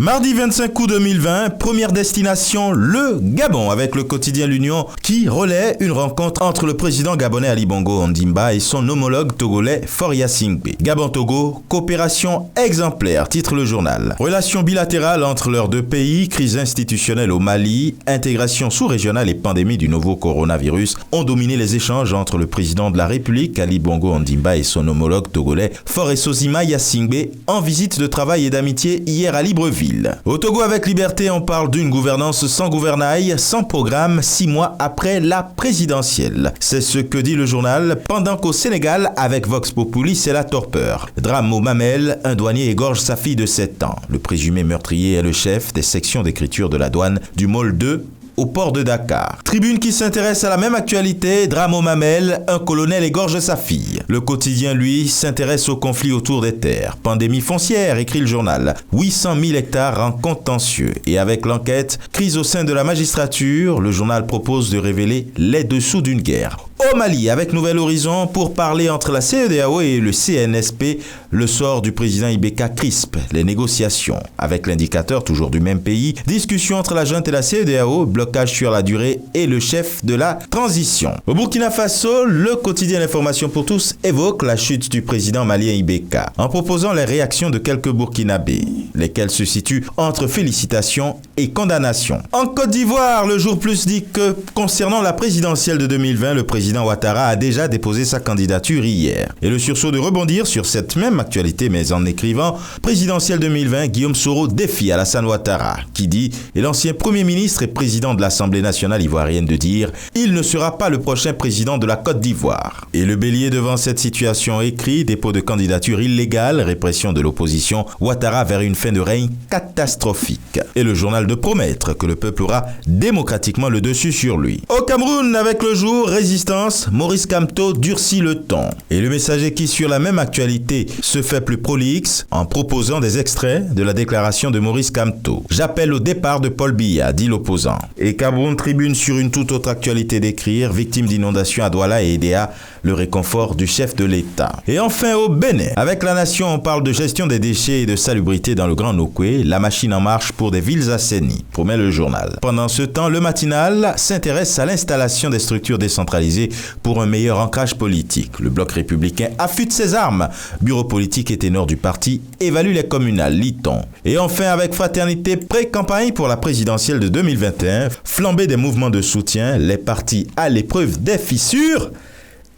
Mardi 25 août 2020, première destination, le Gabon, avec le quotidien L'Union qui relaie une rencontre entre le président gabonais Ali Bongo Ondimba et son homologue togolais Faure Gnassingbé. Gabon-Togo, coopération exemplaire, titre le journal. Relations bilatérales entre leurs deux pays, crise institutionnelle au Mali, intégration sous-régionale et pandémie du nouveau coronavirus ont dominé les échanges entre le président de la République Ali Bongo Ondimba et son homologue togolais Faure Gnassingbé en visite de travail et d'amitié hier à Libreville. Au Togo avec liberté, on parle d'une gouvernance sans gouvernail, sans programme, 6 mois après la présidentielle. C'est ce que dit le journal, pendant qu'au Sénégal, avec Vox Populi, c'est la torpeur. Drame au Mamel, un douanier égorge sa fille de 7 ans. Le présumé meurtrier est le chef des sections d'écriture de la douane du Môle 2, au port de Dakar. Tribune qui s'intéresse à la même actualité, drame au Mamel, un colonel égorge sa fille. Le quotidien, lui, s'intéresse au conflit autour des terres. Pandémie foncière, écrit le journal. 800 000 hectares en contentieux. Et avec l'enquête, crise au sein de la magistrature, le journal propose de révéler les dessous d'une guerre. Au Mali, avec Nouvel Horizon, pour parler entre la CEDEAO et le CNSP, le sort du président Ibeka crispe les négociations. Avec l'indicateur toujours du même pays, discussion entre la junte et la CEDEAO, blocage sur la durée et le chef de la transition. Au Burkina Faso, le quotidien L'Information pour tous évoque la chute du président malien Ibeka, en proposant les réactions de quelques Burkinabés, lesquels se situent entre félicitations et condamnations. En Côte d'Ivoire, le jour plus dit que concernant la présidentielle de 2020, le président Ouattara a déjà déposé sa candidature hier. Et le sursaut de rebondir sur cette même actualité, mais en écrivant « Présidentielle 2020, Guillaume Soro défie Alassane Ouattara », qui dit « Et l'ancien Premier ministre et président de l'Assemblée nationale ivoirienne de dire « Il ne sera pas le prochain président de la Côte d'Ivoire ». Et le bélier devant cette situation écrit « Dépôt de candidature illégale, répression de l'opposition, Ouattara vers une fin de règne catastrophique ». Et le journal de promettre que le peuple aura démocratiquement le dessus sur lui. Au Cameroun, avec le jour, résistance, Maurice Kamto durcit le ton. Et le Messager qui, sur la même actualité, se fait plus prolixe en proposant des extraits de la déclaration de Maurice Kamto. J'appelle au départ de Paul Biya, dit l'opposant. Et Cameroun Tribune sur une toute autre actualité d'écrire, victime d'inondations à Douala et Edea, le réconfort du chef de l'État. Et enfin au Bénin, avec La Nation, on parle de gestion des déchets et de salubrité dans le Grand Nokoué, la machine en marche pour des villes assainies, promet le journal. Pendant ce temps, le matinal s'intéresse à l'installation des structures décentralisées pour un meilleur ancrage politique. Le bloc républicain affûte ses armes. Bureau politique et ténor du parti évalue les communales, lit-on. Et enfin, avec Fraternité, pré-campagne pour la présidentielle de 2021, flambée des mouvements de soutien, les partis à l'épreuve des fissures.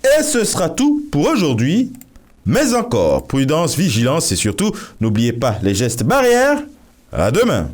Et ce sera tout pour aujourd'hui. Mais encore, prudence, vigilance et surtout, n'oubliez pas les gestes barrières. À demain.